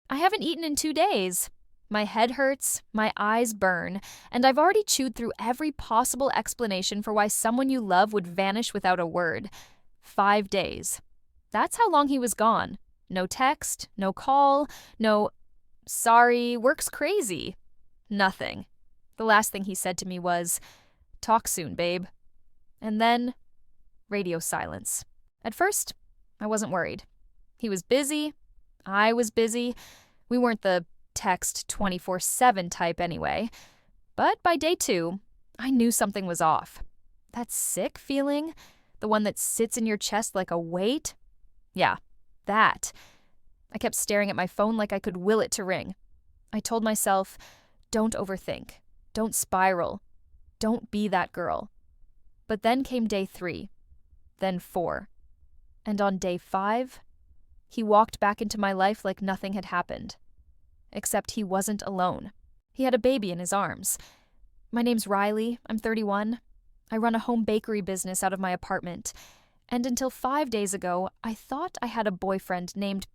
I haven't eaten in 2 days. My head hurts, my eyes burn, and I've already chewed through every possible explanation for why someone you love would vanish without a word. 5 days. That's how long he was gone. No text, no call, no, sorry, work's crazy. Nothing. The last thing he said to me was, "Talk soon, babe." And then, radio silence. At first, I wasn't worried. He was busy. I was busy. We weren't the text 24/7 type anyway. But by day 2, I knew something was off. That sick feeling, the one that sits in your chest like a weight, yeah, that. I kept staring at my phone like I could will it to ring. I told myself, don't overthink, don't spiral, don't be that girl. But then came day 3, then 4. And on day 5, he walked back into my life like nothing had happened. Except he wasn't alone. He had a baby in his arms. My name's Riley, I'm 31. I run a home bakery business out of my apartment. And until 5 days ago, I thought I had a boyfriend named,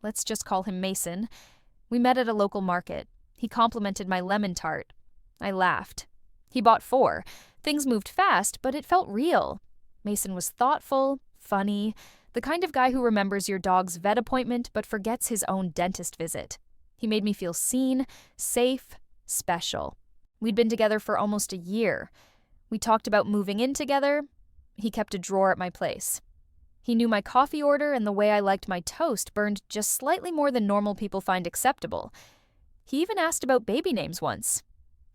let's just call him Mason. We met at a local market. He complimented my lemon tart. I laughed. He bought 4. Things moved fast, but it felt real. Mason was thoughtful, funny, the kind of guy who remembers your dog's vet appointment but forgets his own dentist visit. He made me feel seen, safe, special. We'd been together for almost a year. We talked about moving in together. He kept a drawer at my place. He knew my coffee order and the way I liked my toast burned just slightly more than normal people find acceptable. He even asked about baby names once.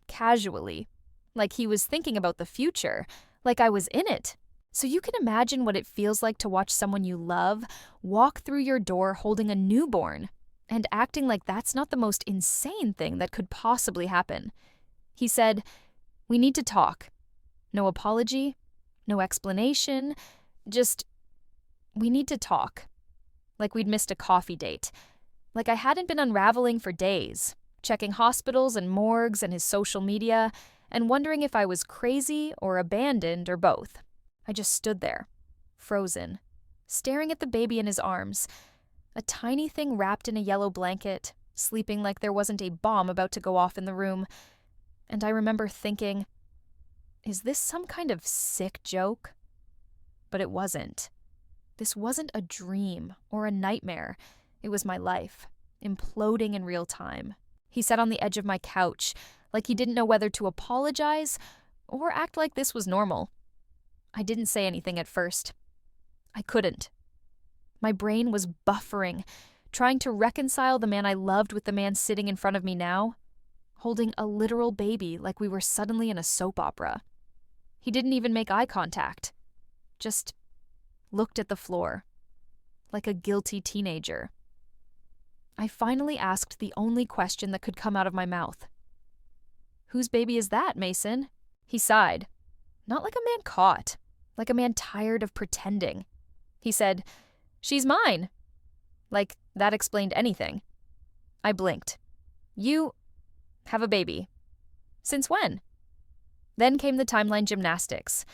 Casually. Like he was thinking about the future. Like I was in it. So you can imagine what it feels like to watch someone you love walk through your door holding a newborn and acting like that's not the most insane thing that could possibly happen. He said, "We need to talk." No apology, no explanation, just, we need to talk. Like we'd missed a coffee date. Like I hadn't been unraveling for days, checking hospitals and morgues and his social media, and wondering if I was crazy or abandoned or both. I just stood there, frozen, staring at the baby in his arms, a tiny thing wrapped in a yellow blanket, sleeping like there wasn't a bomb about to go off in the room. And I remember thinking, is this some kind of sick joke? But it wasn't. This wasn't a dream or a nightmare. It was my life, imploding in real time. He sat on the edge of my couch, like he didn't know whether to apologize or act like this was normal. I didn't say anything at first. I couldn't. My brain was buffering, trying to reconcile the man I loved with the man sitting in front of me now, holding a literal baby like we were suddenly in a soap opera. He didn't even make eye contact, just looked at the floor, like a guilty teenager. I finally asked the only question that could come out of my mouth. "Whose baby is that, Mason?" He sighed, not like a man caught, like a man tired of pretending. He said, "She's mine." Like that explained anything. I blinked. "You have a baby. Since when?" Then came the timeline gymnastics.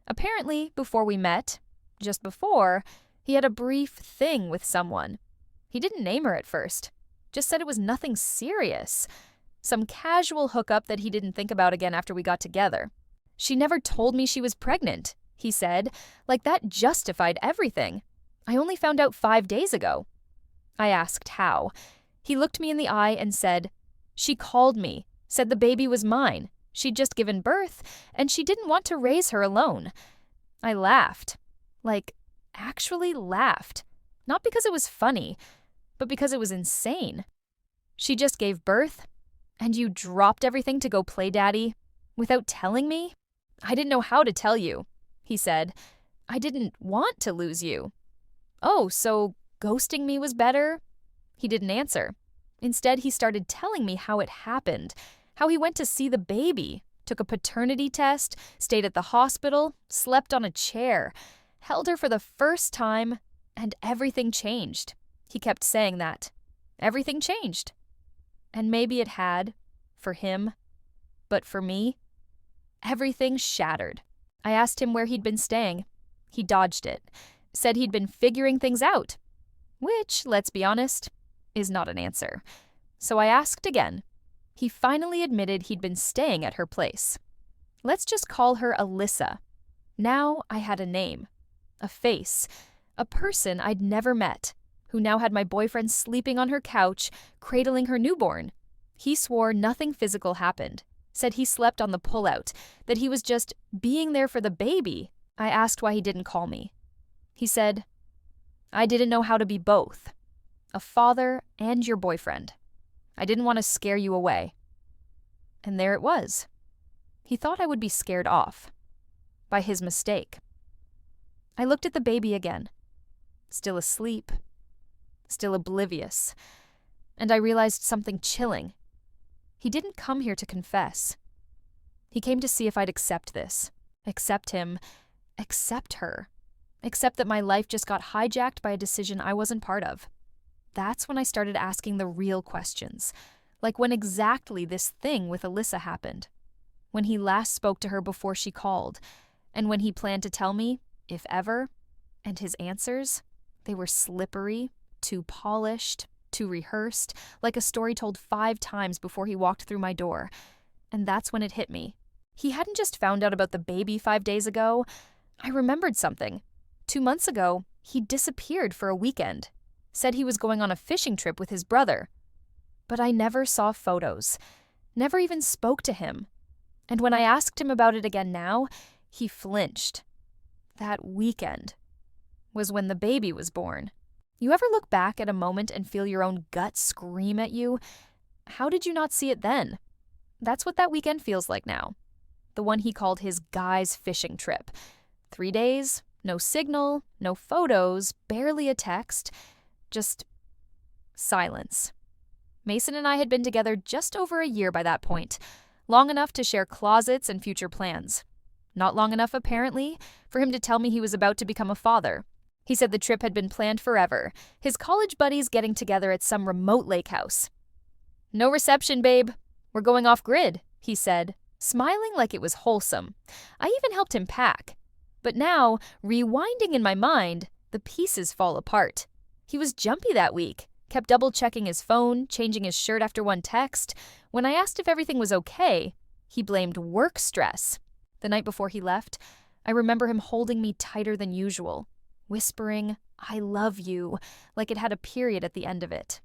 Apparently, before we met, just before, he had a brief thing with someone. He didn't name her at first, just said it was nothing serious. Some casual hookup that he didn't think about again after we got together. "She never told me she was pregnant," he said, like that justified everything. "I only found out 5 days ago." I asked how. He looked me in the eye and said, "She called me, said the baby was mine. She'd just given birth, and she didn't want to raise her alone." I laughed. Like, actually laughed. Not because it was funny, but because it was insane. "She just gave birth, and you dropped everything to go play daddy without telling me?" "I didn't know how to tell you," he said. "I didn't want to lose you." "Oh, so ghosting me was better?" He didn't answer. Instead, he started telling me how it happened, how he went to see the baby, took a paternity test, stayed at the hospital, slept on a chair, held her for the first time, and everything changed. He kept saying that. Everything changed. And maybe it had, for him, but for me, everything shattered. I asked him where he'd been staying. He dodged it, said he'd been figuring things out. Which, let's be honest, is not an answer. So I asked again. He finally admitted he'd been staying at her place. Let's just call her Alyssa. Now I had a name, a face, a person I'd never met, who now had my boyfriend sleeping on her couch, cradling her newborn. He swore nothing physical happened, said he slept on the pullout, that he was just being there for the baby. I asked why he didn't call me. He said, I didn't know how to be both, a father and your boyfriend. I didn't want to scare you away. And there it was. He thought I would be scared off. By his mistake. I looked at the baby again. Still asleep. Still oblivious. And I realized something chilling. He didn't come here to confess. He came to see if I'd accept this. Accept him. Accept her. Accept that my life just got hijacked by a decision I wasn't part of. That's when I started asking the real questions, like when exactly this thing with Alyssa happened, when he last spoke to her before she called, and when he planned to tell me, if ever, and his answers, they were slippery, too polished, too rehearsed, like a story told 5 times before he walked through my door. And that's when it hit me. He hadn't just found out about the baby 5 days ago. I remembered something. 2 months ago, he disappeared for a weekend. Said he was going on a fishing trip with his brother. But I never saw photos, never even spoke to him. And when I asked him about it again now, he flinched. That weekend was when the baby was born. You ever look back at a moment and feel your own gut scream at you? How did you not see it then? That's what that weekend feels like now. The one he called his guy's fishing trip. 3 days, no signal, no photos, barely a text. Just silence. Mason and I had been together just over a year by that point, long enough to share closets and future plans. Not long enough, apparently, for him to tell me he was about to become a father. He said the trip had been planned forever, his college buddies getting together at some remote lake house. No reception, babe. We're going off-grid, he said, smiling like it was wholesome. I even helped him pack. But now, rewinding in my mind, the pieces fall apart. He was jumpy that week, kept double-checking his phone, changing his shirt after one text. When I asked if everything was okay, he blamed work stress. The night before he left, I remember him holding me tighter than usual, whispering, I love you, like it had a period at the end of it.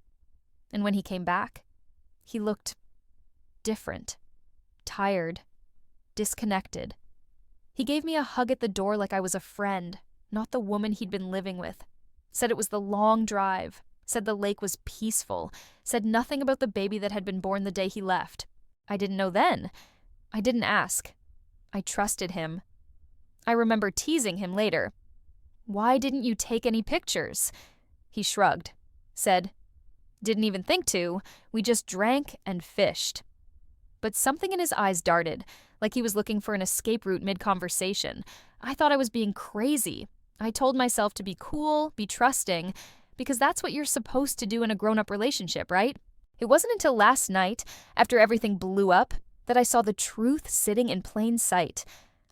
And when he came back, he looked different, tired, disconnected. He gave me a hug at the door like I was a friend, not the woman he'd been living with. Said it was the long drive, said the lake was peaceful, said nothing about the baby that had been born the day he left. I didn't know then. I didn't ask. I trusted him. I remember teasing him later. Why didn't you take any pictures? He shrugged, said, didn't even think to. We just drank and fished. But something in his eyes darted, like he was looking for an escape route mid-conversation. I thought I was being crazy. I told myself to be cool, be trusting, because that's what you're supposed to do in a grown-up relationship, right? It wasn't until last night, after everything blew up, that I saw the truth sitting in plain sight.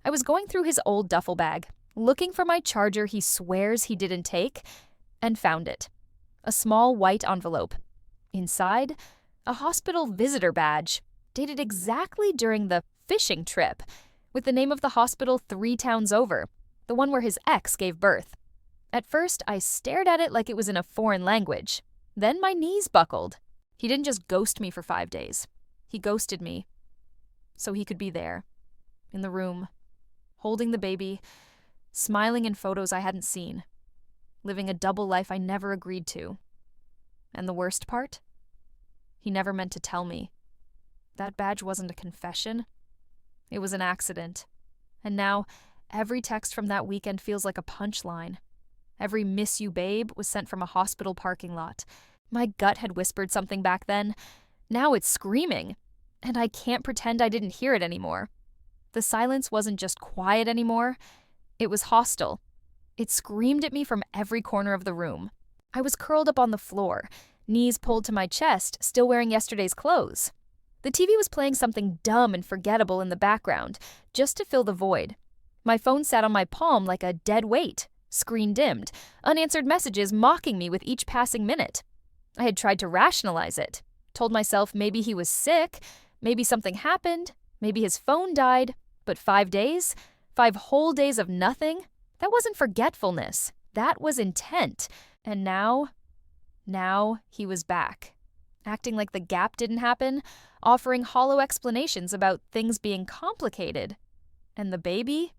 I was going through his old duffel bag, looking for my charger he swears he didn't take, and found it. A small white envelope. Inside, a hospital visitor badge, dated exactly during the fishing trip, with the name of the hospital 3 towns over, the one where his ex gave birth. At first, I stared at it like it was in a foreign language. Then my knees buckled. He didn't just ghost me for 5 days. He ghosted me. So he could be there, in the room, holding the baby, smiling in photos I hadn't seen, living a double life I never agreed to. And the worst part? He never meant to tell me. That badge wasn't a confession. It was an accident. And now, every text from that weekend feels like a punchline. Every miss you babe was sent from a hospital parking lot. My gut had whispered something back then. Now it's screaming. And I can't pretend I didn't hear it anymore. The silence wasn't just quiet anymore. It was hostile. It screamed at me from every corner of the room. I was curled up on the floor, knees pulled to my chest, still wearing yesterday's clothes. The TV was playing something dumb and forgettable in the background, just to fill the void. My phone sat on my palm like a dead weight, screen dimmed, unanswered messages mocking me with each passing minute. I had tried to rationalize it, told myself maybe he was sick, maybe something happened, maybe his phone died, but 5 days? 5 whole days of nothing? That wasn't forgetfulness. That was intent. And now he was back, acting like the gap didn't happen, offering hollow explanations about things being complicated. And the baby?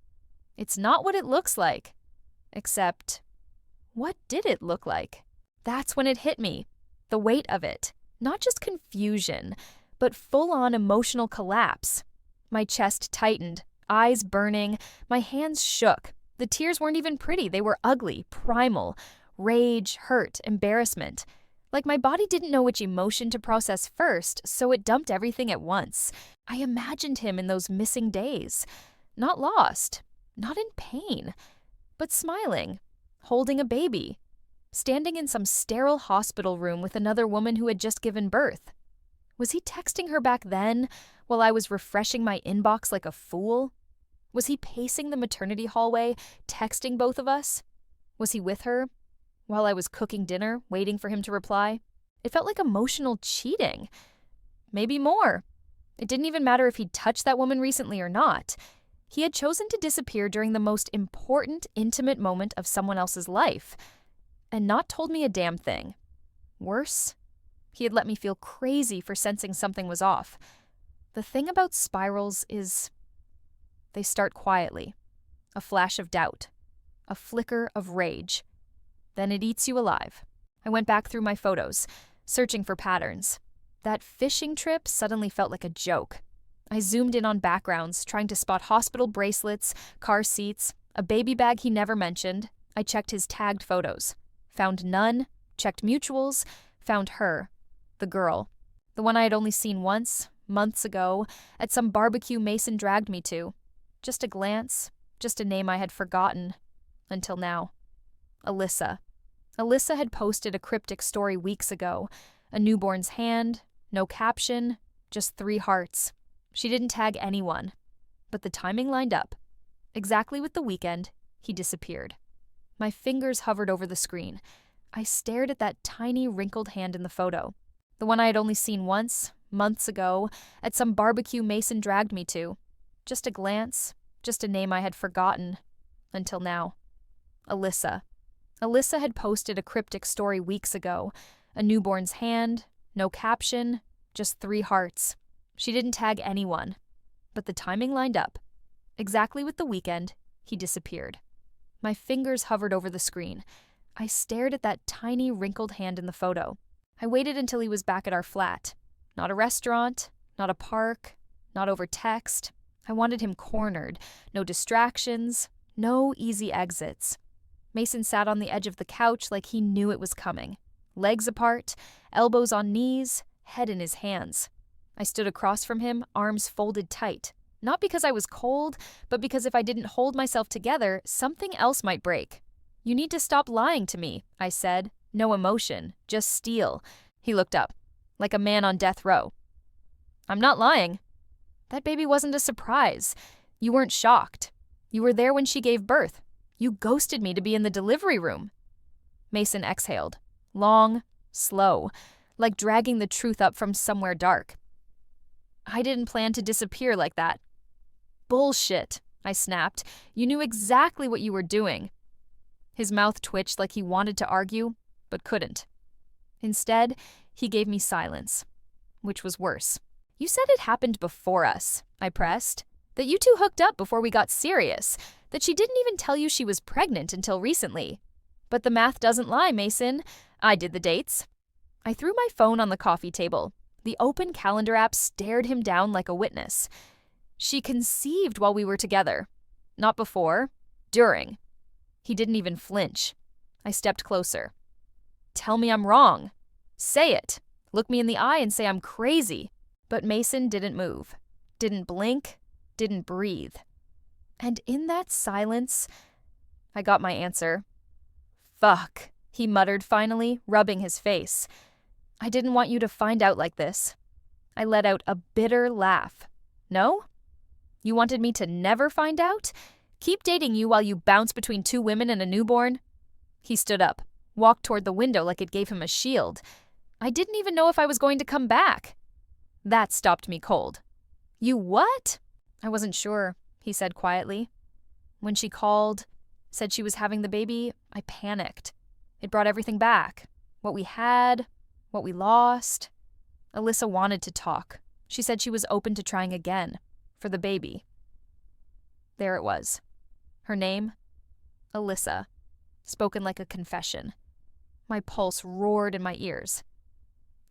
It's not what it looks like. Except, what did it look like? That's when it hit me. The weight of it. Not just confusion, but full-on emotional collapse. My chest tightened, eyes burning, my hands shook. The tears weren't even pretty, they were ugly, primal. Rage, hurt, embarrassment. Like my body didn't know which emotion to process first, so it dumped everything at once. I imagined him in those missing days. Not lost, not in pain, but smiling, holding a baby, standing in some sterile hospital room with another woman who had just given birth. Was he texting her back then, while I was refreshing my inbox like a fool? Was he pacing the maternity hallway, texting both of us? Was he with her, while I was cooking dinner, waiting for him to reply? It felt like emotional cheating. Maybe more. It didn't even matter if he'd touched that woman recently or not. He had chosen to disappear during the most important, intimate moment of someone else's life, and not told me a damn thing. Worse, he had let me feel crazy for sensing something was off. The thing about spirals is they start quietly. A flash of doubt. A flicker of rage. Then it eats you alive. I went back through my photos, searching for patterns. That fishing trip suddenly felt like a joke. I zoomed in on backgrounds, trying to spot hospital bracelets, car seats, a baby bag he never mentioned. I checked his tagged photos. Found none, checked mutuals, found her, the girl. The one I had only seen once, months ago, at some barbecue Mason dragged me to. Just a glance, just a name I had forgotten. Until now. Alyssa. Alyssa had posted a cryptic story weeks ago. A newborn's hand, no caption, just 3 hearts. She didn't tag anyone. But the timing lined up. Exactly with the weekend, he disappeared. My fingers hovered over the screen. I stared at that tiny, wrinkled hand in the photo. The one I had only seen once, months ago, at some barbecue Mason dragged me to. Just a glance, just a name I had forgotten. Until now. Alyssa. Alyssa had posted a cryptic story weeks ago. A newborn's hand, no caption, just 3 hearts. She didn't tag anyone. But the timing lined up. Exactly with the weekend, he disappeared. My fingers hovered over the screen. I stared at that tiny, wrinkled hand in the photo. I waited until he was back at our flat. Not a restaurant, not a park, not over text. I wanted him cornered. No distractions, no easy exits. Mason sat on the edge of the couch like he knew it was coming. Legs apart, elbows on knees, head in his hands. I stood across from him, arms folded tight. Not because I was cold, but because if I didn't hold myself together, something else might break. "You need to stop lying to me," I said. No emotion, just steel. He looked up, like a man on death row. "I'm not lying. That baby wasn't a surprise. You weren't shocked. You were there when she gave birth. You ghosted me to be in the delivery room." Mason exhaled. Long, slow, like dragging the truth up from somewhere dark. "I didn't plan to disappear like that." "Bullshit," I snapped. "You knew exactly what you were doing." His mouth twitched like he wanted to argue, but couldn't. Instead, he gave me silence, which was worse. "You said it happened before us," I pressed. "That you two hooked up before we got serious. That she didn't even tell you she was pregnant until recently. But the math doesn't lie, Mason. I did the dates." I threw my phone on the coffee table. The open calendar app stared him down like a witness. "She conceived while we were together. Not before. During." He didn't even flinch. I stepped closer. "Tell me I'm wrong. Say it. Look me in the eye and say I'm crazy." But Mason didn't move. Didn't blink. Didn't breathe. And in that silence, I got my answer. "Fuck," he muttered finally, rubbing his face. "I didn't want you to find out like this." I let out a bitter laugh. "No? You wanted me to never find out? Keep dating you while you bounce between 2 women and a newborn?" He stood up, walked toward the window like it gave him a shield. I didn't even know if I was going to come back. That stopped me cold. You what? I wasn't sure, he said quietly. When she called, said she was having the baby, I panicked. It brought everything back. What we had, what we lost. Alyssa wanted to talk. She said she was open to trying again, for the baby. There it was. Her name? Alyssa. Spoken like a confession. My pulse roared in my ears.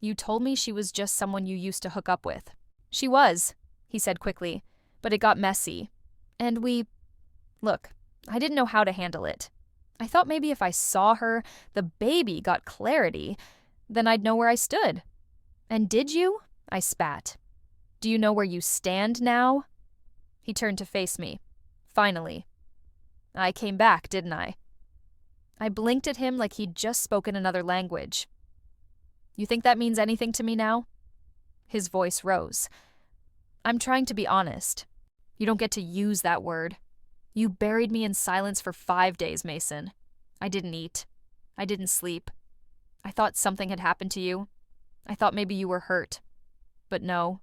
You told me she was just someone you used to hook up with. She was, he said quickly, but it got messy. And Look, I didn't know how to handle it. I thought maybe if I saw her, the baby got clarity, then I'd know where I stood. And did you? I spat. Do you know where you stand now? He turned to face me. Finally. I came back, didn't I? I blinked at him like he'd just spoken another language. You think that means anything to me now? His voice rose. I'm trying to be honest. You don't get to use that word. You buried me in silence for 5 days, Mason. I didn't eat. I didn't sleep. I thought something had happened to you. I thought maybe you were hurt. But no.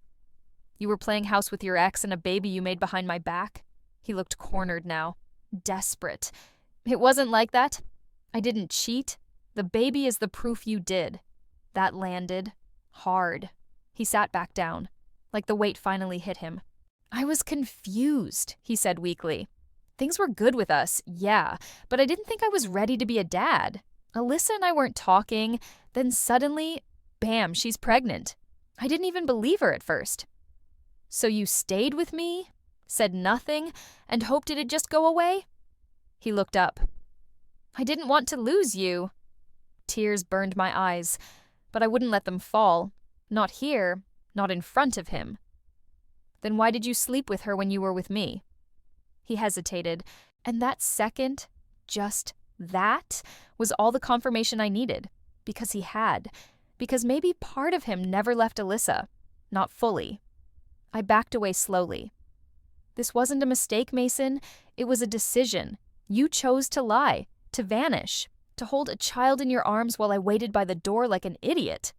You were playing house with your ex and a baby you made behind my back. He looked cornered now. Desperate. It wasn't like that. I didn't cheat. The baby is the proof you did. That landed. Hard. He sat back down, like the weight finally hit him. I was confused, he said weakly. Things were good with us, yeah, but I didn't think I was ready to be a dad. Alyssa and I weren't talking, then suddenly, bam, she's pregnant. I didn't even believe her at first. So you stayed with me, said nothing, and hoped it'd just go away? He looked up. I didn't want to lose you. Tears burned my eyes, but I wouldn't let them fall. Not here, not in front of him. Then why did you sleep with her when you were with me? He hesitated, and that second, just that, was all the confirmation I needed. Because he had. Because maybe part of him never left Alyssa. Not fully. I backed away slowly. This wasn't a mistake, Mason. It was a decision. You chose to lie, to vanish, to hold a child in your arms while I waited by the door like an idiot.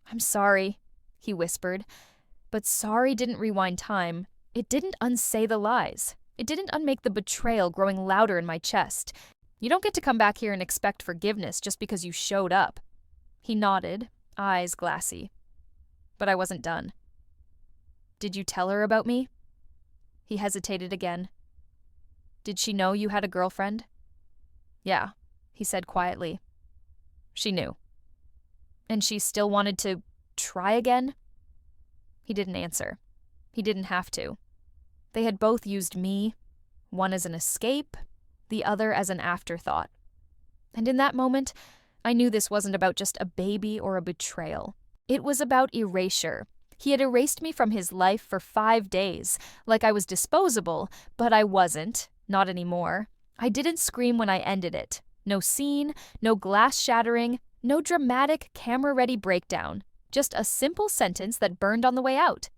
I'm sorry, he whispered. But sorry didn't rewind time. It didn't unsay the lies. It didn't unmake the betrayal growing louder in my chest. You don't get to come back here and expect forgiveness just because you showed up. He nodded, eyes glassy. But I wasn't done. Did you tell her about me? He hesitated again. Did she know you had a girlfriend? Yeah, he said quietly. She knew. And she still wanted to try again? He didn't answer. He didn't have to. They had both used me, one as an escape, the other as an afterthought. And in that moment, I knew this wasn't about just a baby or a betrayal. It was about erasure. He had erased me from his life for 5 days, like I was disposable, but I wasn't, not anymore. I didn't scream when I ended it. No scene, no glass shattering, no dramatic camera-ready breakdown. Just a simple sentence that burned on the way out.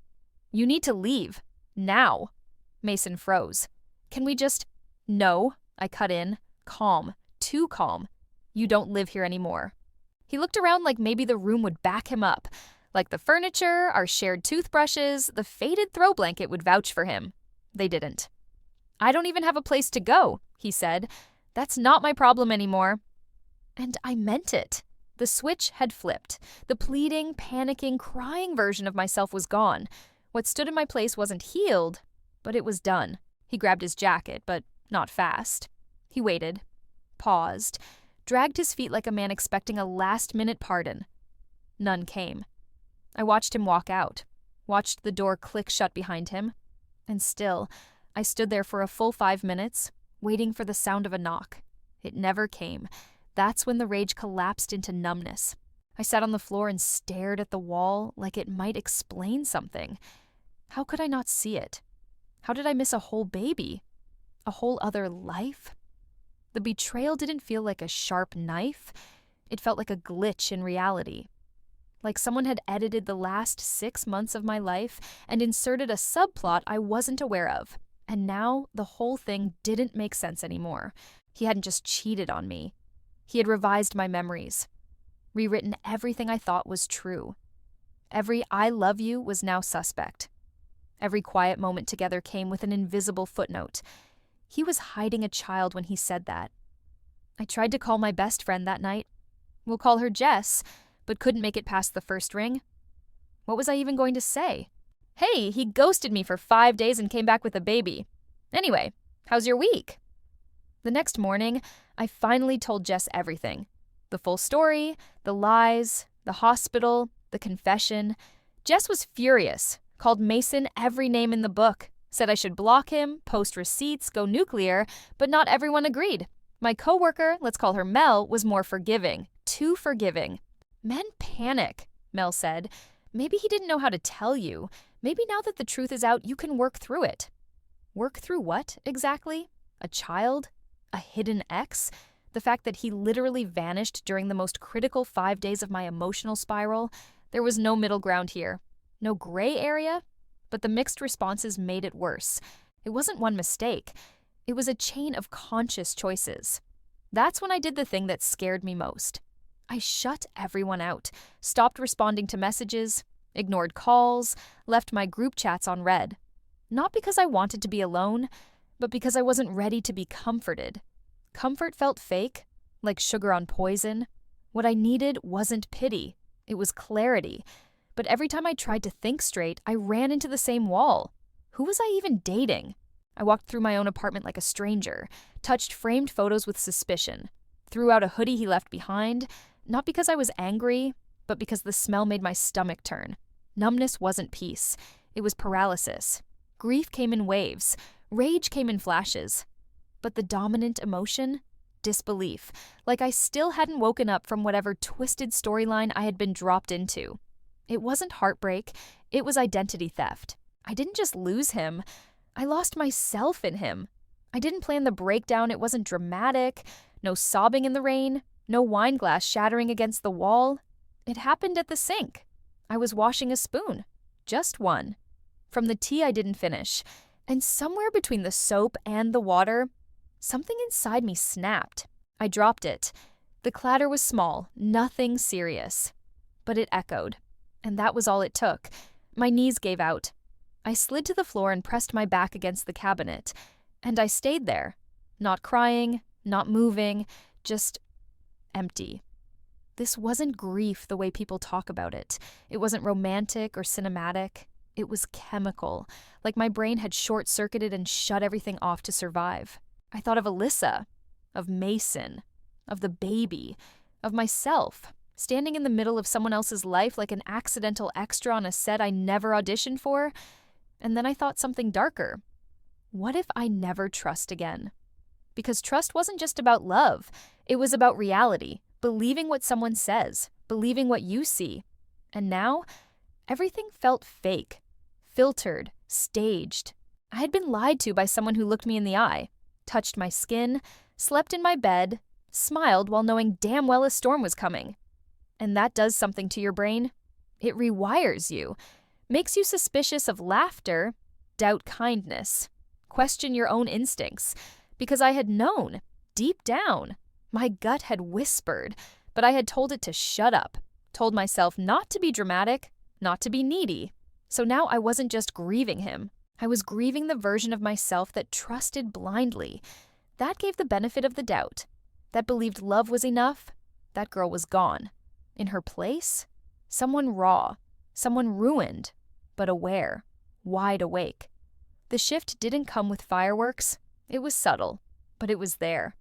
You need to leave. Now. Mason froze. Can we just... No, I cut in. Calm. Too calm. You don't live here anymore. He looked around like maybe the room would back him up. Like the furniture, our shared toothbrushes, the faded throw blanket would vouch for him. They didn't. I don't even have a place to go, he said. That's not my problem anymore. And I meant it. The switch had flipped. The pleading, panicking, crying version of myself was gone. What stood in my place wasn't healed, but it was done. He grabbed his jacket, but not fast. He waited, paused, dragged his feet like a man expecting a last-minute pardon. None came. I watched him walk out, watched the door click shut behind him, and still, I stood there for a full 5 minutes, waiting for the sound of a knock. It never came. That's when the rage collapsed into numbness. I sat on the floor and stared at the wall like it might explain something. How could I not see it? How did I miss a whole baby? A whole other life? The betrayal didn't feel like a sharp knife. It felt like a glitch in reality. Like someone had edited the last 6 months of my life and inserted a subplot I wasn't aware of. And now the whole thing didn't make sense anymore. He hadn't just cheated on me. He had revised my memories. rewritten everything I thought was true. Every "I love you" was now suspect. Every quiet moment together came with an invisible footnote. He was hiding a child when he said that. I tried to call my best friend that night. We'll call her Jess, but couldn't make it past the first ring. What was I even going to say? Hey, he ghosted me for 5 days and came back with a baby. Anyway, how's your week? The next morning, I finally told Jess everything. The full story, the lies, the hospital, the confession. Jess was furious, called Mason every name in the book, said I should block him, post receipts, go nuclear, but not everyone agreed. My coworker, let's call her Mel, was more forgiving, too forgiving. Men panic, Mel said. Maybe he didn't know how to tell you. Maybe now that the truth is out, you can work through it. Work through what, exactly? A child? A hidden ex? The fact that he literally vanished during the most critical 5 days of my emotional spiral? There was no middle ground here. No gray area? But the mixed responses made it worse. It wasn't one mistake. It was a chain of conscious choices. That's when I did the thing that scared me most. I shut everyone out, stopped responding to messages, ignored calls, left my group chats on read. Not because I wanted to be alone, but because I wasn't ready to be comforted. Comfort felt fake, like sugar on poison. What I needed wasn't pity, it was clarity. But every time I tried to think straight, I ran into the same wall. Who was I even dating? I walked through my own apartment like a stranger, touched framed photos with suspicion, threw out a hoodie he left behind, not because I was angry, but because the smell made my stomach turn. Numbness wasn't peace. It was paralysis. Grief came in waves. Rage came in flashes. But the dominant emotion? Disbelief. Like I still hadn't woken up from whatever twisted storyline I had been dropped into. It wasn't heartbreak. It was identity theft. I didn't just lose him. I lost myself in him. I didn't plan the breakdown. It wasn't dramatic. No sobbing in the rain. No wine glass shattering against the wall. It happened at the sink. I was washing a spoon. Just one. From the tea I didn't finish. And somewhere between the soap and the water, something inside me snapped. I dropped it. The clatter was small, nothing serious. But it echoed. And that was all it took. My knees gave out. I slid to the floor and pressed my back against the cabinet. And I stayed there. Not crying, not moving, just empty. This wasn't grief the way people talk about it. It wasn't romantic or cinematic. It was chemical, like my brain had short-circuited and shut everything off to survive. I thought of Alyssa, of Mason, of the baby, of myself, standing in the middle of someone else's life like an accidental extra on a set I never auditioned for. And then I thought something darker. What if I never trust again? Because trust wasn't just about love. It was about reality, believing what someone says, believing what you see. And now, everything felt fake, filtered, staged. I had been lied to by someone who looked me in the eye, touched my skin, slept in my bed, smiled while knowing damn well a storm was coming. And that does something to your brain. It rewires you, makes you suspicious of laughter, doubt kindness, question your own instincts. Because I had known, deep down, my gut had whispered, but I had told it to shut up, told myself not to be dramatic, not to be needy. So now I wasn't just grieving him. I was grieving the version of myself that trusted blindly. That gave the benefit of the doubt. That believed love was enough. That girl was gone. In her place, someone raw, someone ruined, but aware, wide awake. The shift didn't come with fireworks. It was subtle, but it was there.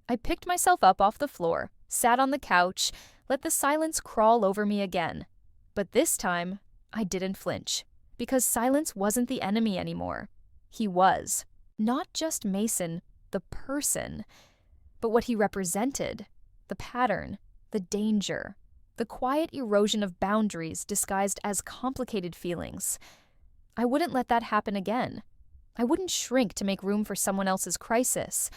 I picked myself up off the floor, sat on the couch, let the silence crawl over me again. But this time, I didn't flinch, because silence wasn't the enemy anymore. He was. Not just Mason, the person, but what he represented, the pattern, the danger, the quiet erosion of boundaries disguised as complicated feelings. I wouldn't let that happen again. I wouldn't shrink to make room for someone else's crisis.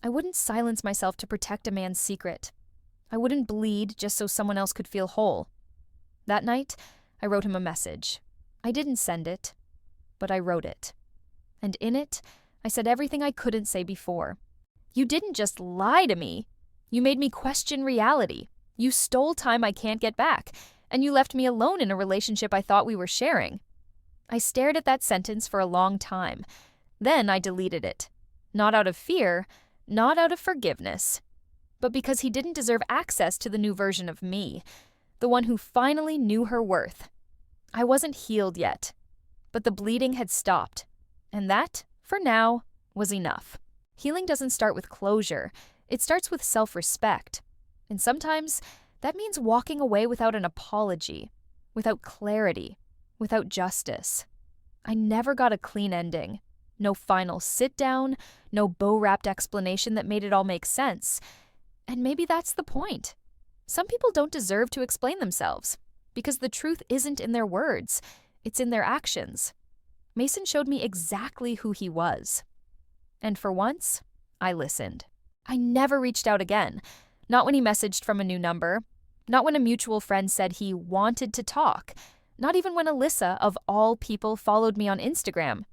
I wouldn't silence myself to protect a man's secret. I wouldn't bleed just so someone else could feel whole. That night, I wrote him a message. I didn't send it, but I wrote it. And in it, I said everything I couldn't say before. You didn't just lie to me. You made me question reality. You stole time I can't get back, and you left me alone in a relationship I thought we were sharing. I stared at that sentence for a long time. Then I deleted it. Not out of fear, not out of forgiveness, but because he didn't deserve access to the new version of me, the one who finally knew her worth. I wasn't healed yet, but the bleeding had stopped, and that, for now, was enough. Healing doesn't start with closure, it starts with self-respect. And sometimes that means walking away without an apology, without clarity, without justice. I never got a clean ending. No final sit-down, no bow-wrapped explanation that made it all make sense. And maybe that's the point. Some people don't deserve to explain themselves, because the truth isn't in their words, it's in their actions. Mason showed me exactly who he was. And for once, I listened. I never reached out again. Not when he messaged from a new number. Not when a mutual friend said he wanted to talk. Not even when Alyssa, of all people, followed me on Instagram.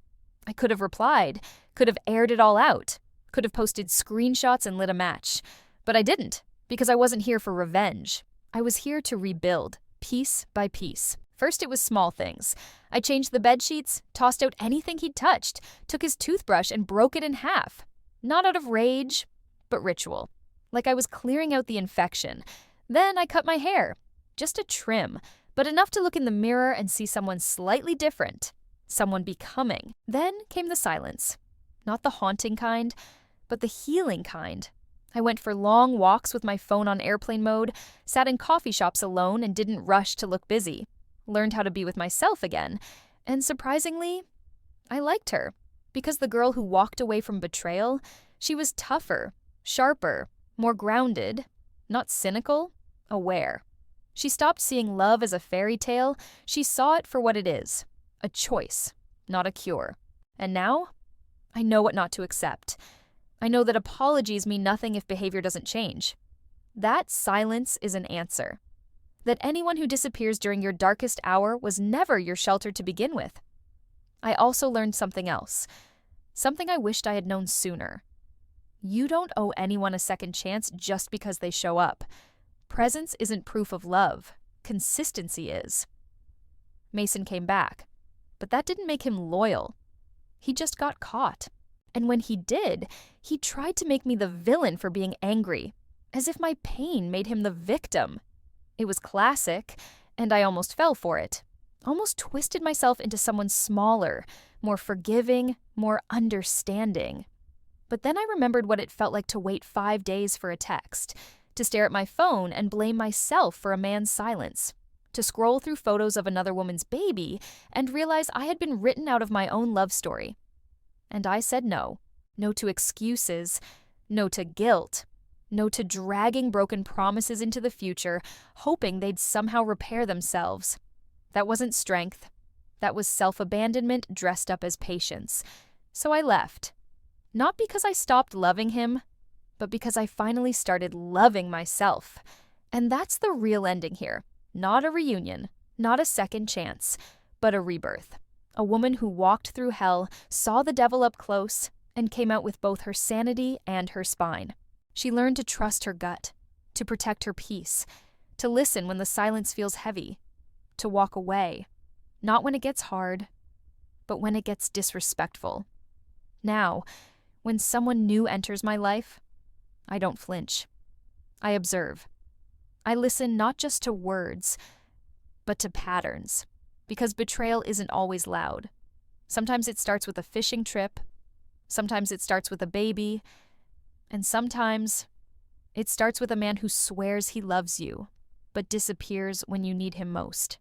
I could have replied, could have aired it all out, could have posted screenshots and lit a match. But I didn't, because I wasn't here for revenge. I was here to rebuild, piece by piece. First, it was small things. I changed the bed sheets, tossed out anything he'd touched, took his toothbrush and broke it in half. Not out of rage, but ritual. Like I was clearing out the infection. Then I cut my hair. Just a trim, but enough to look in the mirror and see someone slightly different. Someone becoming. Then came the silence. Not the haunting kind, but the healing kind. I went for long walks with my phone on airplane mode, sat in coffee shops alone and didn't rush to look busy. Learned how to be with myself again. And surprisingly, I liked her. Because the girl who walked away from betrayal, she was tougher, sharper, more grounded, not cynical, aware. She stopped seeing love as a fairy tale. She saw it for what it is. A choice, not a cure. And now, I know what not to accept. I know that apologies mean nothing if behavior doesn't change. That silence is an answer. That anyone who disappears during your darkest hour was never your shelter to begin with. I also learned something else. Something I wished I had known sooner. You don't owe anyone a second chance just because they show up. Presence isn't proof of love. Consistency is. Mason came back, but that didn't make him loyal. He just got caught. And when he did, he tried to make me the villain for being angry, as if my pain made him the victim. It was classic, and I almost fell for it. Almost twisted myself into someone smaller, more forgiving, more understanding. But then I remembered what it felt like to wait 5 days for a text, to stare at my phone and blame myself for a man's silence, to scroll through photos of another woman's baby and realize I had been written out of my own love story. And I said no. No to excuses, no to guilt, no to dragging broken promises into the future, hoping they'd somehow repair themselves. That wasn't strength. That was self-abandonment dressed up as patience. So I left. Not because I stopped loving him, but because I finally started loving myself. And that's the real ending here. Not a reunion, not a second chance, but a rebirth. A woman who walked through hell, saw the devil up close, and came out with both her sanity and her spine. She learned to trust her gut, to protect her peace, to listen when the silence feels heavy, to walk away, not when it gets hard, but when it gets disrespectful. Now, when someone new enters my life, I don't flinch. I observe. I listen not just to words, but to patterns, because betrayal isn't always loud. Sometimes it starts with a fishing trip, sometimes it starts with a baby, and sometimes it starts with a man who swears he loves you, but disappears when you need him most.